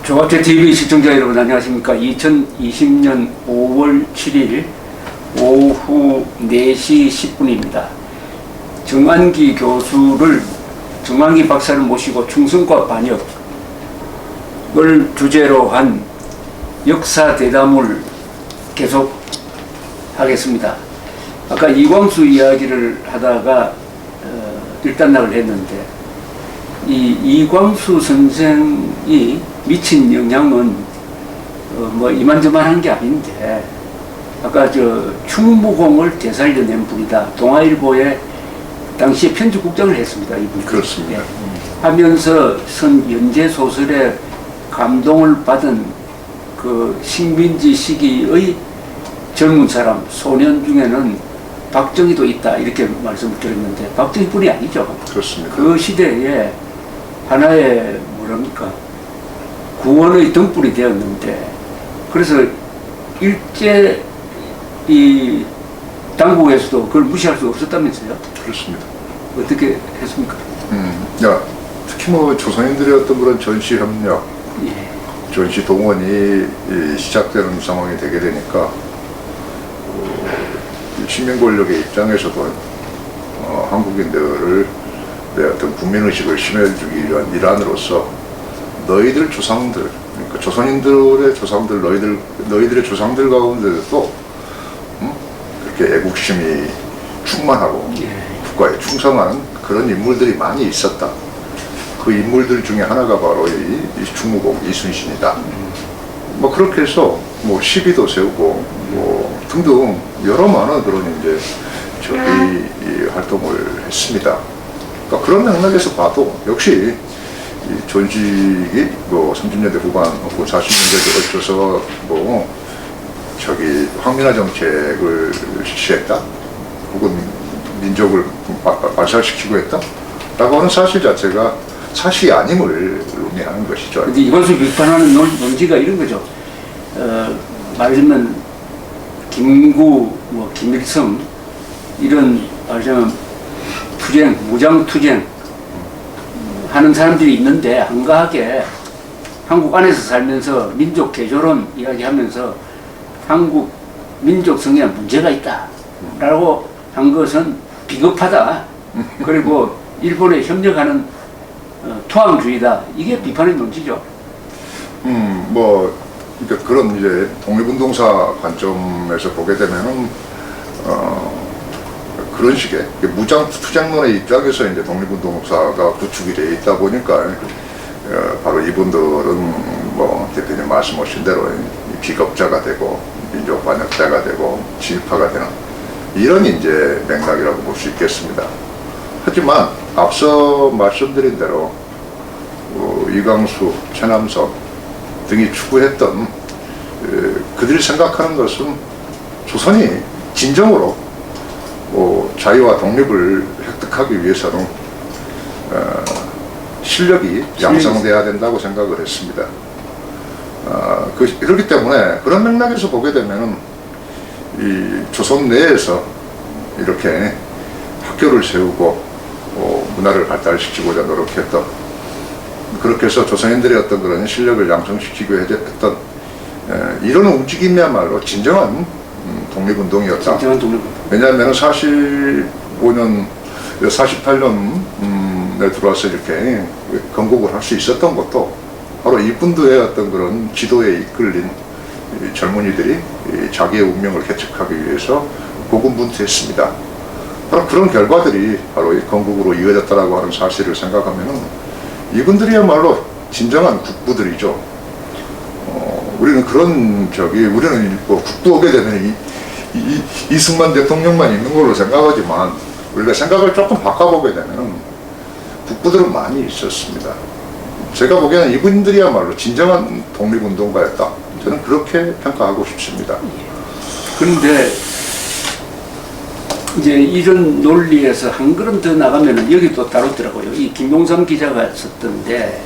조갑제 TV 시청자 여러분 안녕하십니까. 2020년 5월 7일 오후 4시 10분입니다. 정환기 박사를 모시고 충성과 반역을 주제로 한 역사 대담을 계속 하겠습니다. 아까 이광수 이야기를 하다가 일단락을 했는데, 이 이광수 선생이 미친 영향은 뭐 이만저만한 게 아닌데, 아까 충무공을 되살려낸 분이다. 동아일보에 당시에 편집국장을 했습니다. 이분이. 그렇습니다. 하면서 쓴 연재 소설에 감동을 받은 그 식민지 시기의 젊은 사람, 소년 중에는 박정희도 있다, 이렇게 말씀을 드렸는데, 박정희뿐이 아니죠. 그렇습니다. 그 시대에 하나의 구원의 등불이 되었는데, 그래서 일제 이 당국에서도 그걸 무시할 수 없었다면서요? 그렇습니다. 어떻게 했습니까? 특히 조선인들의 어떤 그런 전시 협력, 전시 동원이 시작되는 상황이 되게 되니까 식민 권력의 입장에서도 한국인들을 내 어떤 국민의식을 심해주기 위한 일환으로서 너희들 조상들, 그러니까 조선인들의 조상들, 너희들의 조상들 가운데도 그렇게 애국심이 충만하고 국가에 충성하는 그런 인물들이 많이 있었다. 그 인물들 중에 하나가 바로 이 충무공 이순신이다. 그렇게 해서 시비도 세우고 등등 여러 많은 그런 이제 이 활동을 했습니다. 그러니까 그런 맥락에서 봐도 역시 이 전직이 30년대 후반, 40년대에 걸쳐서 황민화 정책을 실시했다, 혹은 민족을 발살시키고 했다라고 하는 사실 자체가 사실이 아님을 의미하는 것이죠. 근데 이것을 비판하는 논지가 이런 거죠. 말하자면 김구, 김일성 이런 말하자면 무장투쟁 하는 사람들이 있는데, 한가하게 한국 안에서 살면서 민족 개조론 이야기하면서 한국 민족성에 문제가 있다 라고 한 것은 비겁하다, 그리고 일본에 협력하는 토항주의다, 이게 비판의 논지죠. 그러니까 그런 이제 독립운동사 관점에서 보게 되면은 그런 식의 무장투쟁론의 입장에서 이제 독립운동사가 구축이 되어 있다 보니까 바로 이분들은 대표님 말씀하신 대로 비겁자가 되고 민족 반역자가 되고 진파가 되는 이런 이제 맥락이라고 볼 수 있겠습니다. 하지만 앞서 말씀드린 대로 이광수, 최남석 등이 추구했던 그들이 생각하는 것은 조선이 진정으로 자유와 독립을 획득하기 위해서는 실력이 양성돼야 된다고 생각을 했습니다. 그렇기 때문에 그런 맥락에서 보게 되면은 이 조선 내에서 이렇게 학교를 세우고 문화를 발달시키고자 노력했던, 그렇게 해서 조선인들의 어떤 그런 실력을 양성시키고 했던 이런 움직임이야말로 진정한 독립운동이었다. 왜냐하면 48년에 들어와서 이렇게 건국을 할 수 있었던 것도 바로 이분들의 어떤 그런 지도에 이끌린 젊은이들이 자기의 운명을 개척하기 위해서 고군분투했습니다. 바로 그런 결과들이 바로 이 건국으로 이어졌다라고 하는 사실을 생각하면은 이분들이야말로 진정한 국부들이죠. 우리는 우리는 국부 오게 되면 이승만 대통령만 있는 걸로 생각하지만, 우리가 생각을 조금 바꿔보게 되면 국부들은 많이 있었습니다. 제가 보기에는 이분들이야말로 진정한 독립운동가였다, 저는 그렇게 평가하고 싶습니다. 그런데 이제 이런 논리에서 한 걸음 더 나가면 여기 또 다루더라고요. 이 김용삼 기자가 썼던데,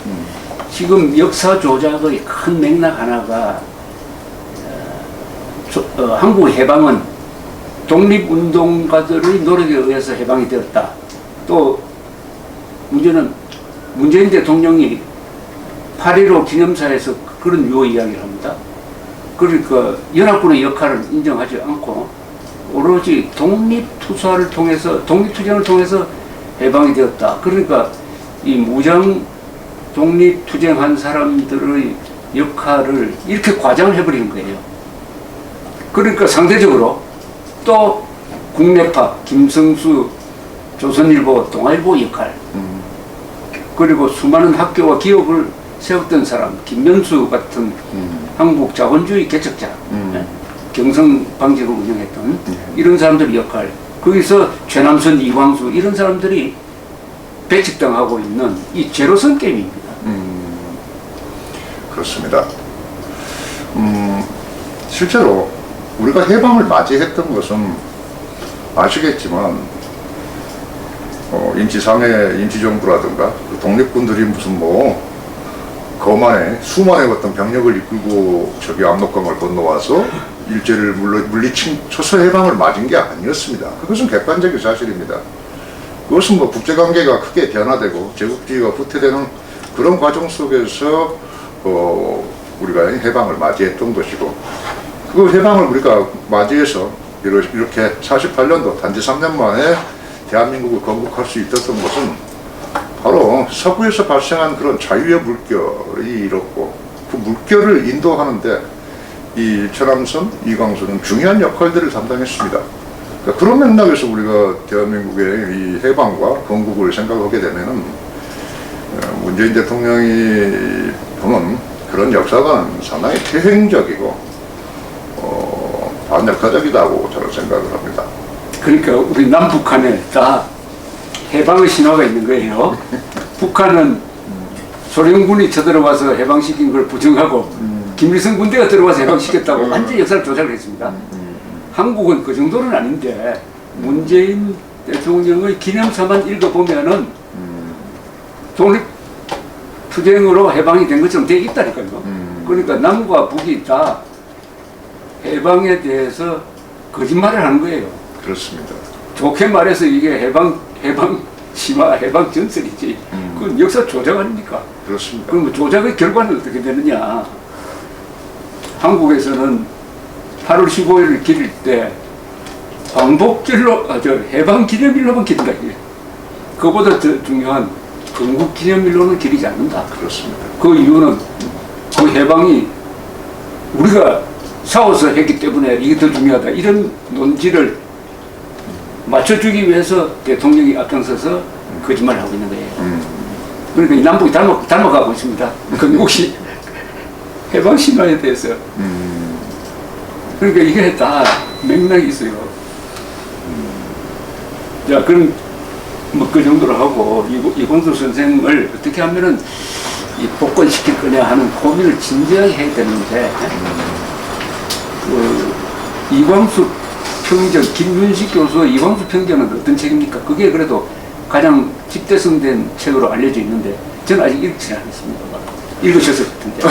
지금 역사 조작의 큰 맥락 하나가 한국 해방은 독립운동가들의 노력에 의해서 해방이 되었다. 또 문제는 문재인 대통령이 8.15 기념사에서 그런 유호 이야기를 합니다. 그러니까 연합군의 역할을 인정하지 않고 오로지 독립투사를 통해서, 독립투쟁을 통해서 해방이 되었다. 그러니까 이 무장 독립투쟁한 사람들의 역할을 이렇게 과장을 해버리는 거예요. 그러니까 상대적으로 또 국내파, 김성수, 조선일보, 동아일보 역할, 그리고 수많은 학교와 기업을 세웠던 사람, 김면수 같은 한국 자본주의 개척자, 경성방직을 운영했던 이런 사람들의 역할, 거기서 최남선, 이광수 이런 사람들이 배척당하고 있는 이 제로섬 게임입니다. 그렇습니다. 실제로 우리가 해방을 맞이했던 것은 아시겠지만 임시상해 임시정부라든가 독립군들이 무슨 뭐 거만의 수만의 어떤 병력을 이끌고 저기 압록강을 건너와서 일제를 물리친 초소 해방을 맞은 게 아니었습니다. 그것은 객관적인 사실입니다. 그것은 뭐 국제관계가 크게 변화되고 제국주의가 후퇴되는 그런 과정 속에서 우리가 해방을 맞이했던 것이고, 그 해방을 우리가 맞이해서 이렇게 48년도 단지 3년 만에 대한민국을 건국할 수 있었던 것은 바로 서구에서 발생한 그런 자유의 물결이 일었고, 그 물결을 인도하는데 이 최남선, 이광수는 중요한 역할들을 담당했습니다. 그러니까 그런 맥락에서 우리가 대한민국의 이 해방과 건국을 생각하게 되면은 문재인 대통령이 보는 그런 역사관은 상당히 퇴행적이고 반역사적이다고 저는 생각을 합니다. 그러니까 우리 남북한에 다 해방의 신화가 있는 거예요. 북한은 소련군이 쳐들어와서 해방시킨 걸 부정하고 김일성 군대가 들어와서 해방시켰다고 완전히 역사를 조작을 했습니다. 한국은 그 정도는 아닌데 문재인 대통령의 기념사만 읽어보면은 독립투쟁으로 해방이 된 것처럼 되어 있다니까요. 그러니까 남과 북이 다 해방에 대해서 거짓말을 하는 거예요. 그렇습니다. 좋게 말해서 이게 해방 심화, 해방 전설이지. 그건 역사 조작 아닙니까? 그렇습니다. 그럼 조작의 결과는 어떻게 되느냐? 한국에서는 8월 15일을 기릴 때 광복절로, 해방 기념일로만 기린다. 그보다 더 중요한 건국 기념일로는 기리지 않는다. 그렇습니다. 그 이유는 그 해방이 우리가 싸워서 했기 때문에 이게 더 중요하다. 이런 논지를 맞춰주기 위해서 대통령이 앞장서서 거짓말을 하고 있는 거예요. 그러니까 이 남북이 닮아가고 있습니다. 건국시 해방 신화에 대해서. 그러니까 이게 다 맥락이 있어요. 자, 그럼 뭐 그 정도로 하고 이광수 선생을 어떻게 하면은 이 복권시킬 거냐 하는 고민을 진지하게 해야 되는데, 이광수 평전, 김윤식 교수의 이광수 평전은 어떤 책입니까? 그게 그래도 가장 집대성된 책으로 알려져 있는데 저는 아직 읽지 않았습니다. 읽으셨을 텐데.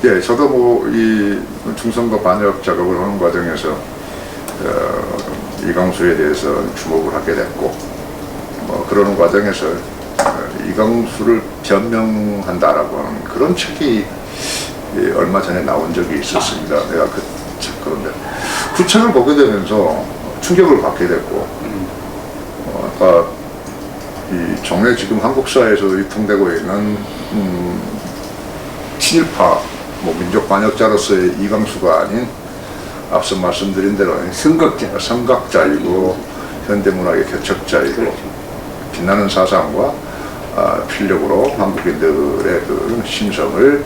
예, 저도 뭐 이 중성과 반역 작업을 하는 과정에서 이광수에 대해서 주목을 하게 됐고, 그러는 과정에서 이광수를 변명한다라고 하는 그런 책이 얼마 전에 나온 적이 있었습니다. 내가 그 책, 그런데 그 책을 보게 되면서 충격을 받게 됐고, 아까 이 정례 지금 한국사에서 유통되고 있는 친일파 민족 반역자로서의 이광수가 아닌 앞서 말씀드린 대로 성각자이고 현대문학의 개척자이고, 그렇죠. 빛나는 사상과 필력으로 한국인들의 그 심성을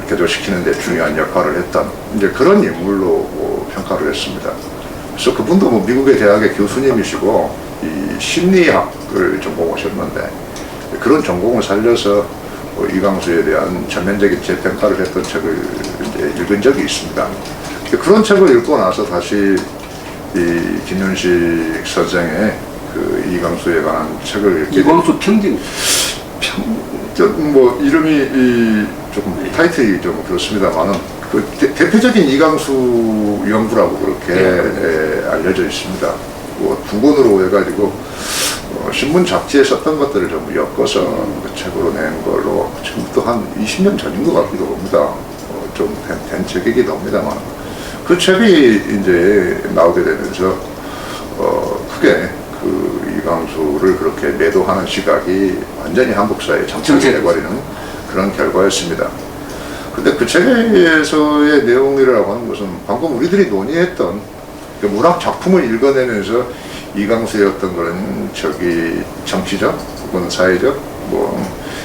개조시키는 데 중요한 역할을 했던 이제 그런 인물로 평가를 했습니다. 그래서 그분도 뭐 미국의 대학의 교수님이시고 이 심리학을 전공하셨는데 그런 전공을 살려서 이광수에 대한 전면적인 재평가를 했던 책을 이제 읽은 적이 있습니다. 그런 책을 읽고 나서 다시 이 김윤식 선생의 그 이광수에 관한 책을 읽게 이광수 평전. 뭐 이름이 조금 타이틀이 좀 그렇습니다만은 그 대표적인 이광수 연구라고 그렇게 알려져 있습니다. 뭐 두 권으로 해가지고 신문 잡지에 썼던 것들을 전부 엮어서 그 책으로 낸 걸로 지금부터 한 20년 전인 것 같기도 합니다. 좀 된 책이기도 합니다만 그 책이 이제 나오게 되면서 크게 그 이광수를 그렇게 매도하는 시각이 완전히 한국 사회에 정착이 돼버리는 그런 결과였습니다. 근데 그 책에서의 내용이라고 하는 것은 방금 우리들이 논의했던 그 문학 작품을 읽어내면서 이광수의 어떤 그런 정치적 혹은 사회적 뭐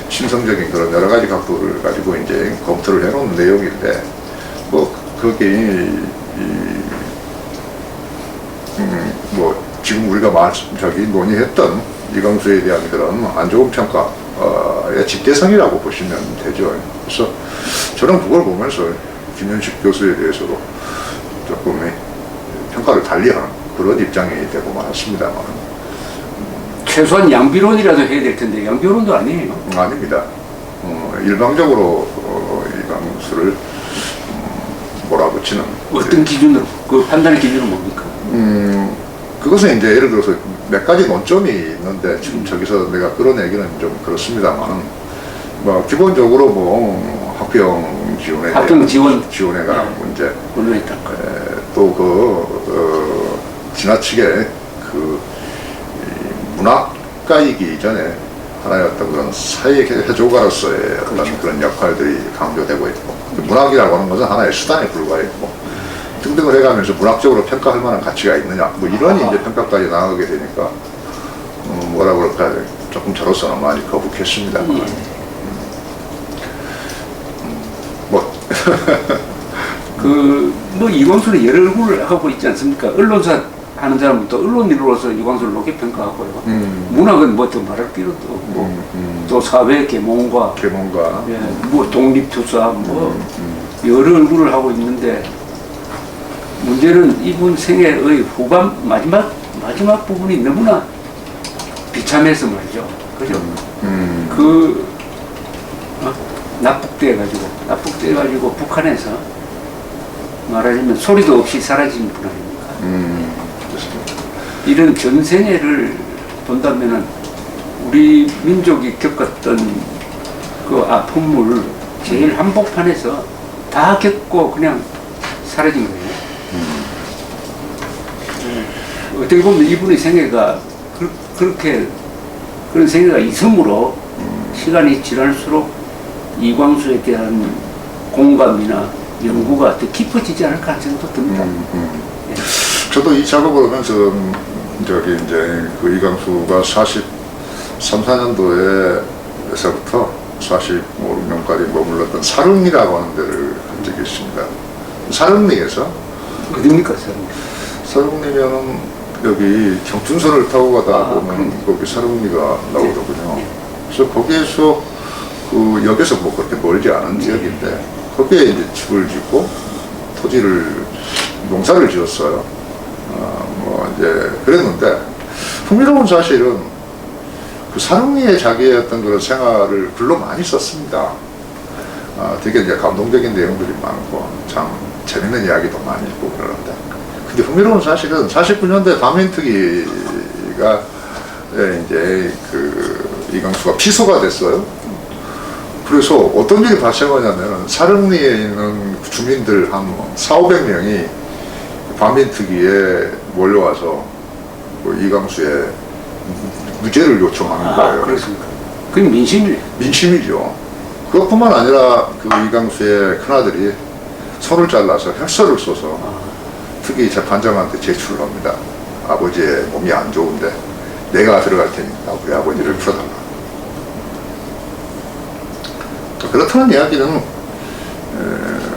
심성적인 그런 여러 가지 각도를 가지고 이제 검토를 해놓은 내용인데 뭐 그게 뭐 지금 우리가 논의했던 이광수에 대한 그런 안 좋은 평가의 집대성이라고 보시면 되죠. 그래서 저는 그걸 보면서 김현식 교수에 대해서도 조금 평가를 달리하는 그런 입장이 되고 말았습니다만 최소한 양비론이라도 해야 될 텐데 양비론도 아니에요. 아닙니다. 일방적으로 이광수를 몰아붙이는 어떤 기준으로 그 판단의 기준은 뭡니까? 그것은 이제 예를 들어서 몇 가지 논점이 있는데 지금 저기서 내가 끌어내기는 좀 그렇습니다만 뭐 기본적으로 뭐 학병 지원에 학병 지원에 관한 문제 또 지나치게 그 문학가이기 이전에 하나의 어떤 그런 사회 해조가로서의 어떤 그렇죠. 그런 역할들이 강조되고 있고 문학이라고 하는 것은 하나의 수단에 불과했고 등등을 해가면서 문학적으로 평가할 만한 가치가 있느냐 뭐 이런 이제 평가까지 나가게 되니까 뭐라 그럴까 조금 저로서는 많이 거북했습니다. 뭐 이광수는 여러 얼굴을 하고 있지 않습니까? 언론사 하는 사람은 또 언론인으로서 이광수를 높게 평가하고요. 문학은 뭐 더 말할 필요도 없고 또 사회 계몽과 예, 뭐 독립투사 뭐 여러 얼굴을 하고 있는데 문제는 이분 생애의 후반 마지막 부분이 너무나 비참해서 말이죠. 그죠? 납북돼가지고 북한에서 말하자면 소리도 없이 사라진 분 아닙니까? 이런 전생애를 본다면은 우리 민족이 겪었던 그 아픔을 제일 한복판에서 다 겪고 그냥 사라진 거예요. 어떻게 보면 이분의 생애가 그렇게 그런 생애가 있으므로 시간이 지날수록 이광수에 대한 공감이나 연구가 더 깊어지지 않을까 하는 생각도 듭니다. 예. 저도 이 작업을 하면서 이제 그 이광수가 43, 4년도에서부터 45년까지 머물렀던 사릉리라고 하는 데를 한 적이 있습니다. 사릉리에서 어디입니까, 사릉리면은 여기 경춘선을 타고 가다 보면 거기 사릉리가 나오더군요. 그래서 거기에서 그 역에서 뭐 그렇게 멀지 않은 지역인데 거기에 이제 집을 짓고 농사를 지었어요. 뭐 이제 그랬는데 흥미로운 사실은 그 사릉리에 자기의 어떤 그런 생활을 글로 많이 썼습니다. 되게 이제 감동적인 내용들이 많고 참 재밌는 이야기도 많이 있고 그러는데 근데 흥미로운 사실은 49년도에 반민특위가 이제 그 이광수가 피소가 됐어요. 그래서 어떤 일이 발생하냐면 사릉리에 있는 주민들 한 400~500명이 반민특위에 몰려와서 이광수의 무죄를 요청하는 거예요. 그렇습니까? 그게 민심이에요. 민심이죠. 그것뿐만 아니라 그 이광수의 큰아들이 손을 잘라서 혈서를 써서 특위 재판장한테 제출을 합니다. 아버지의 몸이 안 좋은데 내가 들어갈 테니까 우리 아버지를 풀어달라. 그렇다는 이야기는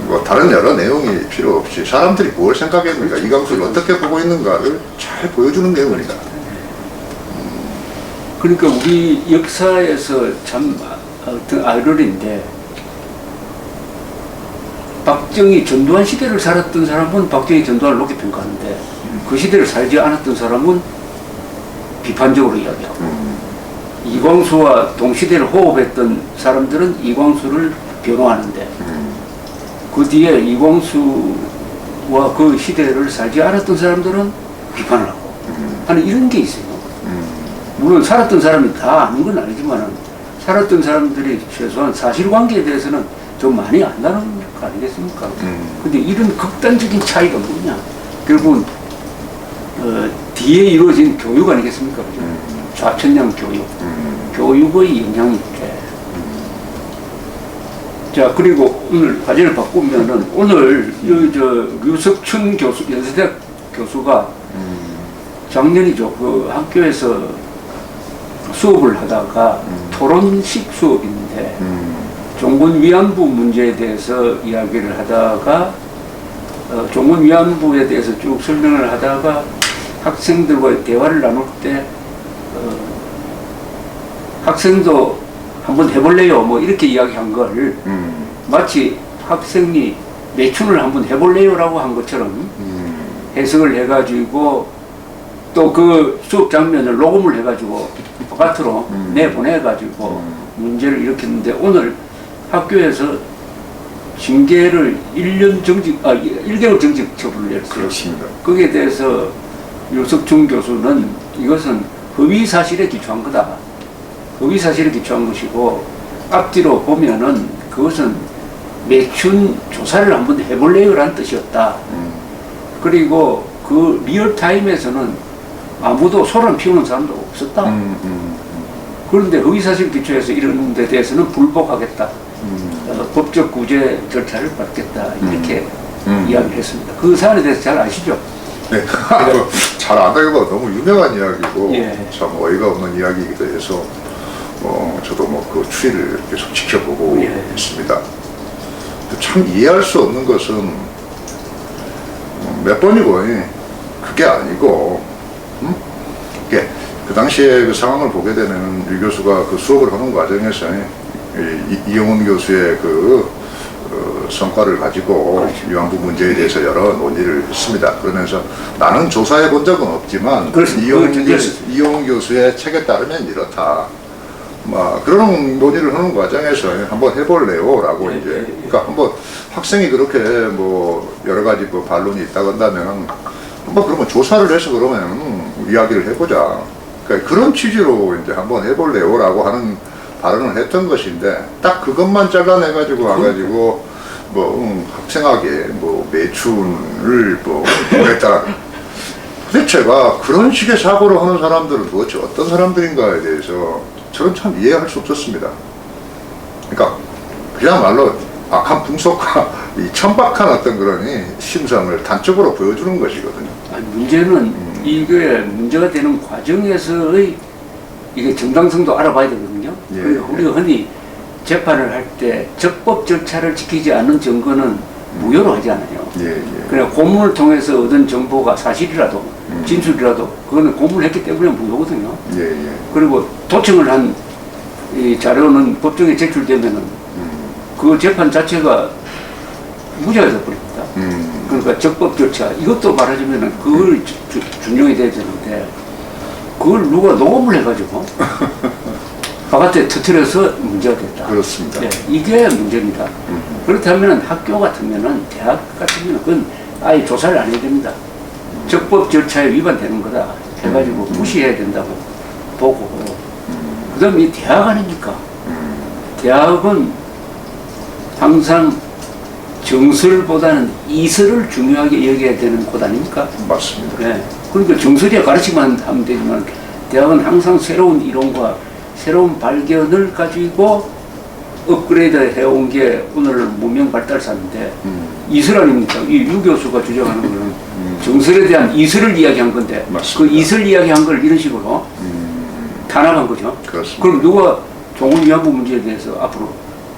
뭐 다른 여러 내용이 필요 없이 사람들이 뭘 생각했는가, 이광수를 어떻게 보고 있는가를 잘 보여주는 내용입니다. 그러니까 우리 역사에서 참 어떤 아이러니인데 박정희 전두환 시대를 살았던 사람은 박정희 전두환을 높게 평가하는데 그 시대를 살지 않았던 사람은 비판적으로 이야기하고 이광수와 동시대를 호흡했던 사람들은 이광수를 변호하는데 그 뒤에 이광수와 그 시대를 살지 않았던 사람들은 비판을 하고 하는 이런 게 있어요. 물론 살았던 사람이 다 아는 건 아니지만 살았던 사람들이 최소한 사실관계에 대해서는 좀 많이 안다는 거 아니겠습니까? 근데 이런 극단적인 차이가 뭐냐? 결국은 뒤에 이루어진 교육 아니겠습니까? 그죠? 좌천양 교육. 교육의 영향이 있게. 자, 그리고 오늘 과제를 바꾸면은 오늘 류석춘 교수, 연세대학 교수가 작년이죠. 그 학교에서 수업을 하다가 토론식 수업인데 종군 위안부 문제에 대해서 이야기를 하다가 종군 위안부에 대해서 쭉 설명을 하다가 학생들과 대화를 나눌 때 학생도 한번 해볼래요? 뭐 이렇게 이야기한 걸 마치 학생이 매춘을 한번 해볼래요? 라고 한 것처럼 해석을 해가지고 또 그 수업 장면을 녹음을 해가지고 바깥으로 내보내가지고 문제를 일으켰는데 오늘 학교에서 징계를 1개월 정직 처분을 했어요. 그렇습니다. 거기에 대해서 류석춘 교수는 이것은 허위 사실에 기초한 거다. 허위 사실에 기초한 것이고 앞뒤로 보면은 그것은 매춘 조사를 한번 해볼래요? 라는 뜻이었다. 그리고 그 리얼타임에서는 아무도 소란 피우는 사람도 없었다. 그런데 허위사실 기초해서 이런 데 대해서는 불복하겠다. 법적 구제 절차를 받겠다. 이렇게 이야기를 했습니다. 그 사안에 대해서 잘 아시죠? 네. 잘 안다기보다 너무 유명한 이야기고 예. 참 어이가 없는 이야기이기도 해서 저도 뭐 그 추이를 계속 지켜보고 예. 있습니다. 참 이해할 수 없는 것은 몇 번이고 그게 아니고 그 당시에 그 상황을 보게 되면 류 교수가 그 수업을 하는 과정에서 이용훈 교수의 그 성과를 가지고 위안부 문제에 대해서 여러 논의를 했습니다. 그러면서 나는 조사해 본 적은 없지만 이용훈 교수의 책에 따르면 이렇다. 막 그런 논의를 하는 과정에서 한번 해볼래요? 라고 네, 이제 네, 그러니까 한번 학생이 그렇게 뭐 여러 가지 뭐 반론이 있다고 한다면 한번 그러면 조사를 해서 그러면 이야기를 해보자. 그러니까 그런 취지로 이제 한번 해볼래요? 라고 하는 발언을 했던 것인데 딱 그것만 잘라내가지고 와가지고 뭐 학생에게 뭐 매춘을 뭐 했다. 도대체가 그런 식의 사고를 하는 사람들은 도대체 어떤 사람들인가에 대해서 저는 참 이해할 수 없었습니다. 그러니까 그야말로 악한 풍속과 이 천박한 어떤 그런 심성을 단적으로 보여주는 것이거든요. 아니, 문제는 이게 문제가 되는 과정에서의 이게 정당성도 알아봐야 되거든요. 예, 그러니까 우리가 흔히 재판을 할 때 적법 절차를 지키지 않는 증거는 무효로 하지 않아요. 예. 그냥 고문을 통해서 얻은 정보가 사실이라도 진술이라도 그거는 고문을 했기 때문에 무효거든요. 예. 그리고 도청을 한 이 자료는 법정에 제출되면은 그 재판 자체가 무죄가 되어버립니다. 그러니까 적법 절차 이것도 말하자면은 그걸 준용이 돼야 되는데 그걸 누가 녹음을 해가지고 바깥에 터뜨려서 문제가 됐다. 그렇습니다. 네, 이게 문제입니다. 그렇다면 학교 같으면은 대학 같으면 그건 아예 조사를 안 해야 됩니다. 적법 절차에 위반되는 거다 해가지고 무시해야 된다고 보고 그 다음에 이 대학 아닙니까? 대학은 항상 정설보다는 이설을 중요하게 여겨야 되는 곳 아닙니까? 맞습니다. 네. 그러니까 정설이야 가르치기만 하면 되지만 대학은 항상 새로운 이론과 새로운 발견을 가지고 업그레이드 해온 게 오늘 문명 발달사인데 이설 아닙니까? 이 유 교수가 주장하는 거는 정설에 대한 이설을 이야기한 건데 맞습니다. 그 이설 이야기한 걸 이런 식으로 탄압한 거죠. 그렇습니다. 그럼 누가 종군 위안부 문제에 대해서 앞으로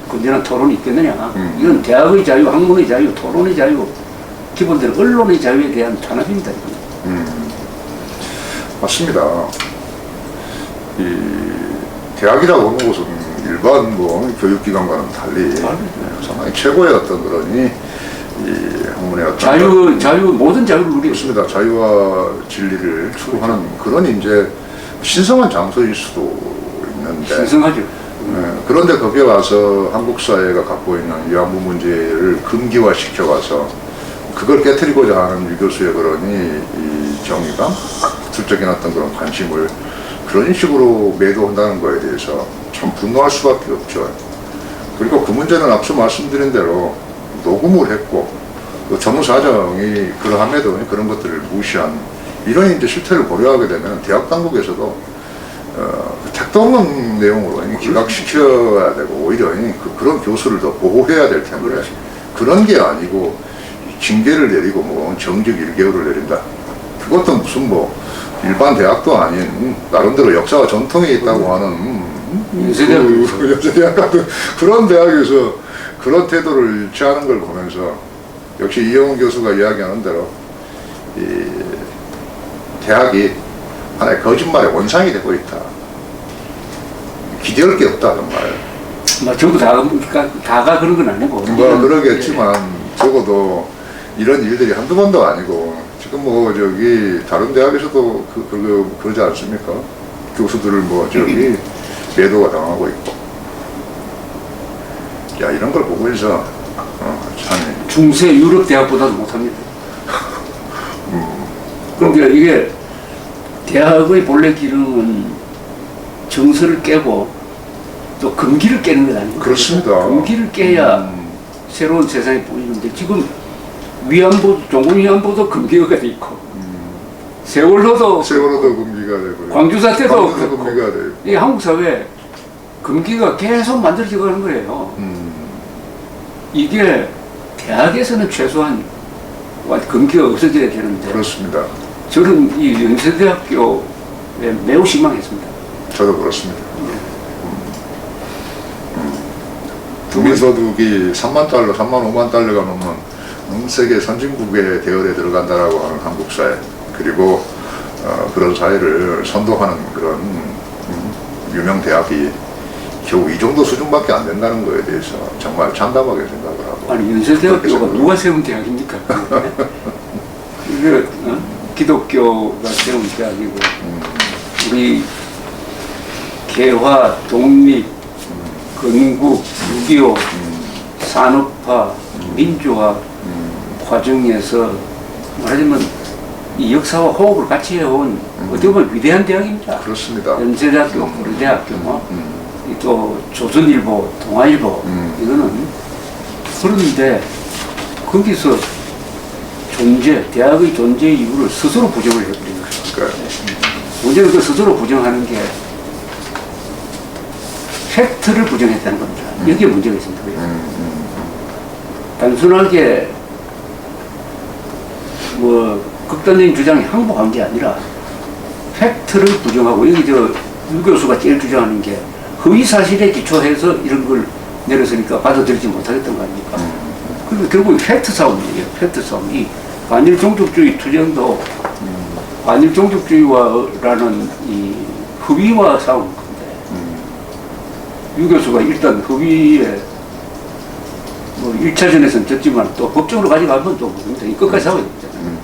건전한 토론이 있겠느냐? 이건 대학의 자유, 학문의 자유, 토론의 자유, 기본적으로 언론의 자유에 대한 탄압입니다. 맞습니다. 이 대학이라고 하는 곳은 일반 뭐 교육기관과는 달리 상당히 최고의 어떤 그런 이 학문의 어떤 자유 모든 자유를 누리고 그렇습니다. 자유와 진리를 추구하는 그런 이제 신성한 장소일 수도 있는데 신성하죠. 그런데 거기에 와서 한국 사회가 갖고 있는 위안부 문제를 금기화 시켜와서 그걸 깨트리고자 하는 유 교수의 그런 이 정의감, 질적인 어떤 그런 관심을 그런 식으로 매도한다는 거에 대해서 참 분노할 수밖에 없죠. 그리고 그 문제는 앞서 말씀드린 대로 녹음을 했고 또 전무사정이 그러함에도 그런 것들을 무시한 이런 이제 실태를 고려하게 되면 대학 당국에서도 택도 없는 내용으로 기각시켜야 되고 오히려 그런 교수를 더 보호해야 될 텐데 그렇죠. 그런 게 아니고 징계를 내리고 뭐 정직 1개월을 내린다. 그것도 무슨 뭐 일반 대학도 아닌 나름대로 역사와 전통이 있다고 하는 연세대학 같은 그런 대학에서 그런 태도를 취하는 걸 보면서 역시 이영훈 교수가 이야기하는 대로 이 대학이 하나의 거짓말의 원상이 되고 있다. 기대할 게 없다 정말. 뭐 전부 다가 그런 건 아니고. 뭐 그러겠지만 적어도 이런 일들이 한두 번도 아니고 지금 뭐 저기 다른 대학에서도 그러지 않습니까? 교수들을 뭐 저기 매도가 당하고 있고. 야 이런 걸 보면서 참 중세 유럽 대학보다도 못합니다. 그러니까 이게 대학의 본래 기능은 정서를 깨고 또 금기를 깨는 것 아닙니까? 그렇습니다. 금기를 깨야 새로운 세상이 보이는데 지금 위안부, 종군 위안부도 금기가 돼 있고 세월호도 금기가 되고 광주 사태도 그렇고 금기가 되고 이 한국 사회 금기가 계속 만들어져 가는 거예요. 이게 대학에서는 최소한 금기가 없어져야 되는데 그렇습니다. 저는 이 연세대학교에 매우 실망했습니다. 저도 그렇습니다. 국민소득이 3만 달러, 3만 5만 달러가 넘는 세계 선진국의 대열에 들어간다라고 하는 한국 사회, 그리고 그런 사회를 선도하는 그런 유명 대학이 겨우 이 정도 수준밖에 안 된다는 거에 대해서 정말 참담하게 생각을 하고. 아니 연세대학교가 누가 세운 대학입니까? 이게 기독교가 세운 대학이고 우리 개화, 독립, 건국, 6.25, 산업화, 민주화 과정에서 말하자면 이 역사와 호흡을 같이 해온 어떻게 보면 위대한 대학입니다. 그렇습니다. 연세대학교, 고려대학교, 또 조선일보, 동아일보 이거는 그런데 거기서 대학의 존재 이유를 스스로 부정을 해버린 거예요. 문제는 그 스스로 부정하는 게 팩트를 부정했다는 겁니다. 여기에 문제가 있습니다. 단순하게 뭐 극단적인 주장이 항복한 게 아니라 팩트를 부정하고 여기 유 교수가 제일 주장하는 게 허위 사실에 기초해서 이런 걸 내렸으니까 받아들이지 못하겠던 거 아닙니까? 그리고 결국 팩트 싸움이에요. 팩트 싸움. 이 반일 종족주의 투쟁도 반일 종족주의와라는 이 허위와 싸우는 건데 유 교수가 일단 허위에 뭐 1차전에서는 졌지만 또 법적으로 가져가면 또 굉장히 끝까지 싸워야 되잖아요.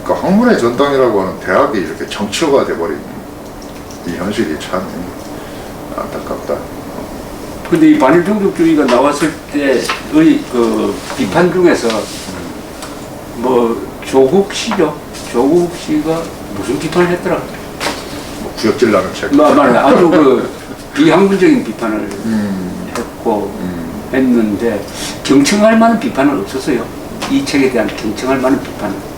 그러니까 학문의 전당이라고 하는 대학이 이렇게 정치화가 돼버린 이 현실이 참 안타깝다. 근데 이 반일 종족주의가 나왔을 때의 그 비판 중에서 뭐 조국 씨죠. 조국 씨가 무슨 비판을 했더라? 뭐 구역질 나는 책. 아주 그 비학문적인 비판을 했고 했는데 경청할 만한 비판은 없었어요. 이 책에 대한 경청할 만한 비판은.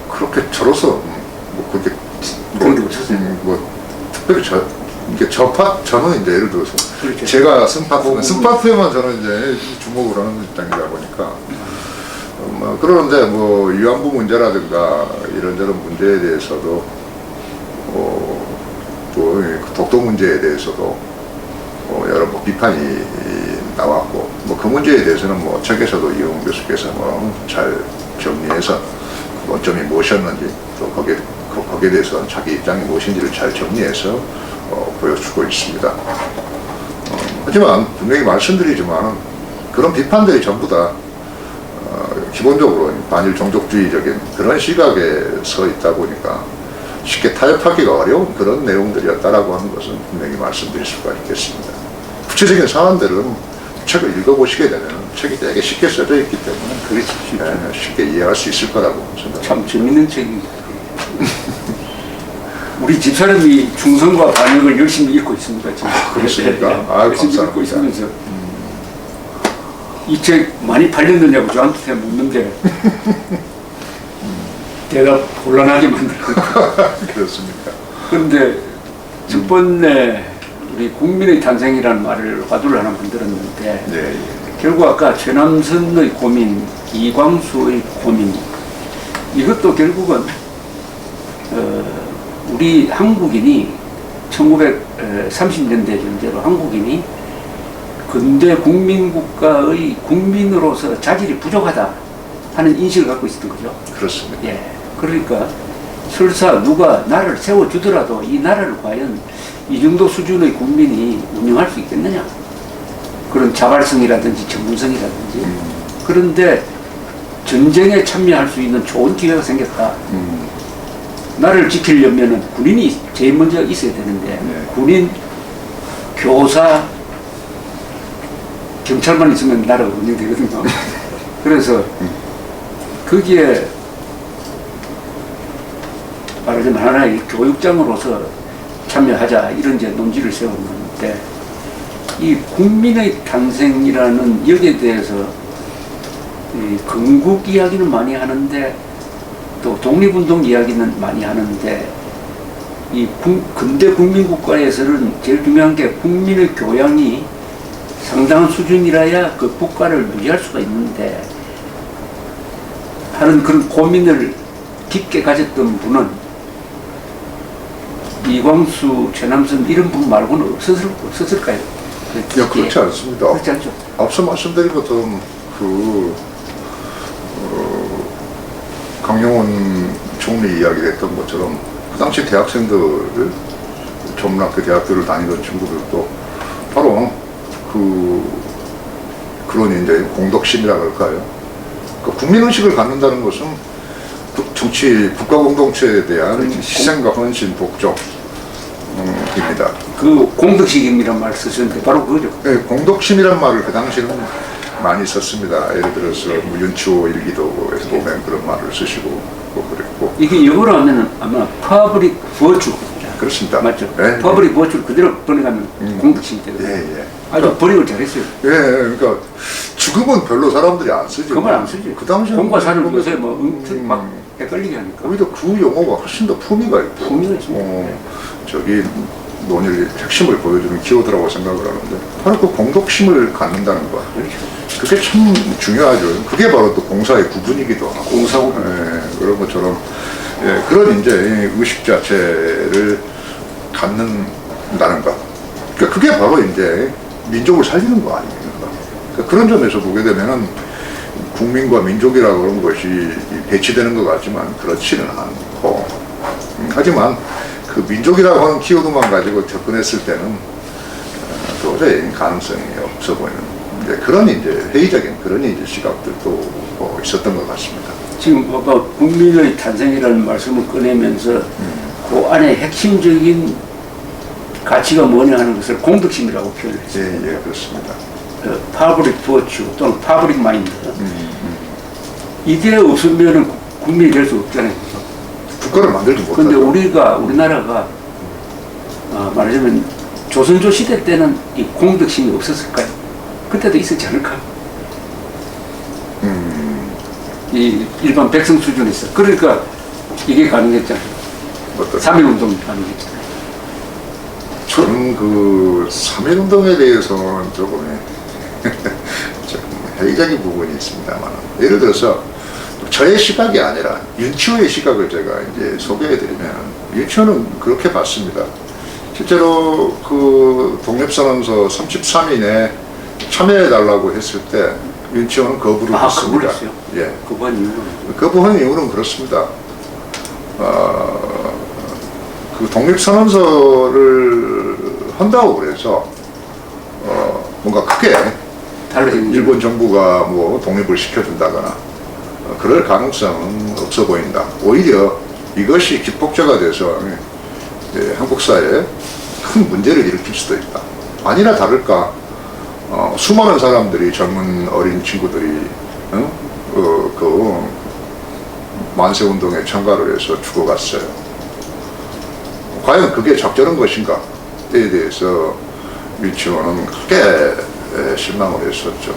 그렇게 저로서 뭐 그렇게 그런 게 없었어요. 뭐 특별히 저는 이제 예를 들어서 그렇죠. 제가 쓴 파트에만 저는 이제 주목을 하는 입장이다 보니까 그러는데 뭐 위안부 문제라든가 이런저런 문제에 대해서도 또 독도 문제에 대해서도 여러 뭐 비판이 나왔고 뭐 그 문제에 대해서는 뭐 책에서도 이영훈 교수께서 뭐 잘 정리해서 원점이 무엇이었는지 또 거기에 대해서 자기 입장이 무엇인지를 잘 정리해서 보여주고 있습니다. 하지만 분명히 말씀드리지만 그런 비판들이 전부 다 기본적으로 반일 종족주의적인 그런 시각에 서 있다 보니까 쉽게 타협하기가 어려운 그런 내용들이었다라고 하는 것은 분명히 말씀드릴 수가 있겠습니다. 구체적인 사안들은 책을 읽어보시게 되면 책이 되게 쉽게 써져 있기 때문에 그렇지. 쉽게 이해할 수 있을 거라고 생각합니다. 참 재밌는 책이. 우리 집사람이 충성과 반역을 열심히 읽고 있습니다. 지금. 그렇습니까? 네, 아유, 열심히 읽고 감사합니다. 있으면서 이 책 많이 팔렸느냐고 저한테 묻는데 대답 곤란하게 만들고. 그렇습니까? 그런데 첫 번째 우리 국민의 탄생이라는 말을 화두를 하나 만들었는데 네, 결국 아까 최남선의 고민, 이광수의 고민 이것도 결국은 우리 한국인이 1930년대 전제로 한국인이 근대 국민국가의 국민으로서 자질이 부족하다 하는 인식을 갖고 있었던 거죠. 그렇습니다. 예. 그러니까 설사 누가 나라를 세워주더라도 이 나라를 과연 이 정도 수준의 국민이 운영할 수 있겠느냐. 그런 자발성이라든지 전문성이라든지. 그런데 전쟁에 참여할 수 있는 좋은 기회가 생겼다. 나라를 지키려면 군인이 제일 먼저 있어야 되는데 네. 군인, 교사, 경찰만 있으면 나라가 운영되거든요. 그래서 거기에 말하자면 하나의 교육장으로서 참여하자 이런 이제 논지를 세웠는데 이 국민의 탄생이라는 여기에 대해서 이 건국 이야기는 많이 하는데 또 독립운동 이야기는 많이 하는데 이 근대 국민국가에서는 제일 중요한 게 국민의 교양이 상당한 수준이라야 그 국가를 유지할 수가 있는데 하는 그런 고민을 깊게 가졌던 분은 이광수, 최남선 이런 분 말고는 없었을까요? 야, 그렇지 않습니다. 그렇지 않죠. 앞서 말씀드린 것처럼 강용원 총리 이야기했던 것처럼 그 당시 대학생들 전문학교 대학교를 다니던 친구들도 바로 그런 이제 공덕심이라 그럴까요? 그 국민의식을 갖는다는 것은 정치 국가 공동체에 대한 희생과 헌신, 복종입니다. 그 공덕식임이란 말 쓰셨는데 바로 그거죠. 네, 공덕심이란 말을 그 당시는 많이 썼습니다. 예를 들어서 뭐 윤추호 일기도에서 보면 그런 말을 쓰시고 뭐 그랬고. 이게 영어로 하면은 아마 퍼블릭 버추. 그렇습니다. 맞죠? 네, 퍼블릭 버추를 그대로 번역하면 공덕심이 되거든요. 예. 아주 번역을 잘했어요. 예, 그러니까 지금은 별로 사람들이 안 쓰죠. 그 말 안 쓰지. 그 당시에 공과 사를 요새 뭐 막 헷갈리게 하니까. 오히려 그 용어가 훨씬 더 품위가 있고. 품위가 있습니다. 저기 논의의 핵심을 보여주는 키워드라고 생각을 하는데 바로 그 공덕심을 갖는다는 거. 그렇죠. 그게 참 중요하죠. 그게 바로 또 공사의 구분이기도 하고. 공사고. 그런 것처럼 그런 이제 의식 자체를 갖는다는 것. 그러니까 그게 바로 이제 민족을 살리는 거 아닙니까? 그러니까 그런 점에서 보게 되면은 국민과 민족이라고 그런 것이 배치되는 것 같지만 그렇지는 않고. 하지만 그 민족이라고 하는 키워드만 가지고 접근했을 때는 도저히 가능성이 없어 보이는 그런 이제 회의적인 그런 이제 시각들도 있었던 것 같습니다. 지금 아까 국민의 탄생이라는 말씀을 꺼내면서 그 안에 핵심적인 가치가 뭐냐 하는 것을 공덕심이라고 표현했어요. 예, 그렇습니다. 파브릭 버추 또는 파브릭 마인드. 이게 없으면 국민이 될 수 없잖아요. 국가를 만들지 못하죠. 그런데 우리나라가 말하자면 조선조 시대 때는 이 공덕심이 없었을까요? 그때도 있었지 않을까? 이 일반 백성 수준에서. 그러니까 이게 가능했잖아요. 3.1운동이 가능했잖아요. 저는 그 3.1운동에 대해서는 조금 회의적인 부분이 있습니다만, 예를 들어서 저의 시각이 아니라 윤치호의 시각을 제가 이제 소개해드리면, 윤치호는 그렇게 봤습니다. 실제로 그 독립선언서 33인에 참여해달라고 했을 때 윤치호는 거부를 했습니다. 거부했어요? 예. 거부한 이유는? 거부한 이유는 그렇습니다. 그 독립선언서를 한다고 그래서 뭔가 크게 일본 정부가 뭐 독립을 시켜준다거나 그럴 가능성은 없어 보인다. 오히려 이것이 기폭제가 돼서 한국 사회에 큰 문제를 일으킬 수도 있다. 아니나 다를까 수많은 사람들이 젊은 어린 친구들이 그 만세운동에 참가를 해서 죽어갔어요. 과연 그게 적절한 것인가에 대해서 민치원은 크게 실망을 했었죠.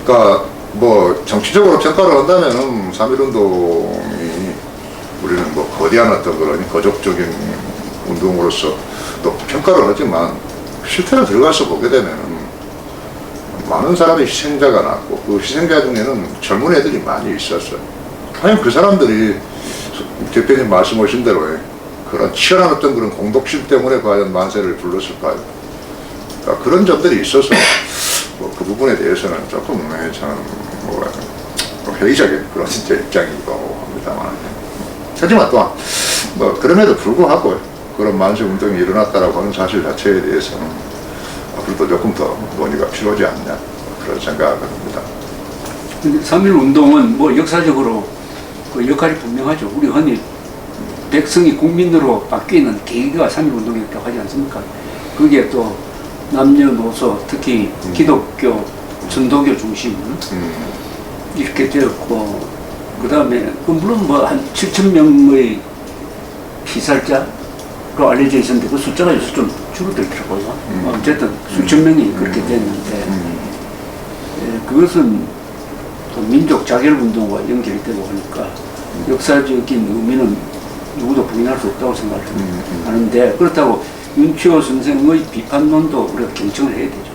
그러니까 뭐 정치적으로 평가를 한다면은 3.1운동이 우리는 뭐 거대한 어떤 그런 거적적인 운동으로서 또 평가를 하지만 실태로 들어가서 보게 되면은 많은 사람의 희생자가 났고 그 희생자 중에는 젊은 애들이 많이 있었어요. 과연 그 사람들이 대표님 말씀하신 대로 그런 치열한 어떤 그런 공덕심 때문에 과연 만세를 불렀을까요? 그러니까 그런 점들이 있어서 뭐 그 부분에 대해서는 조금 저는 뭐 회의적인 그런 진짜 입장이기도 합니다만, 하지만 또한 뭐 그럼에도 불구하고 그런 만세 운동이 일어났다라고 하는 사실 자체에 대해서는 앞으로도 조금 더 논의가 필요하지 않냐 그런 생각을 합니다. 3.1 운동은 뭐 역사적으로 그 역할이 분명하죠. 우리 흔히 백성이 국민으로 바뀌는 계기가 3.1 운동이었다고 하지 않습니까? 그게 또 남녀노소 특히 기독교, 천도교 중심 이렇게 되었고, 그 다음에 물론 뭐 한 7,000명의 피살자로 알려져 있었는데 그 숫자가 요새 좀 줄어들더라고요. 어쨌든 수천 명이 그렇게 됐는데 그것은 또 민족 자결운동과 연결되고 하니까 역사적인 의미는 누구도 부인할 수 없다고 생각을 하는데, 그렇다고 윤치호 선생의 비판론도 우리가 경청을 해야 되죠.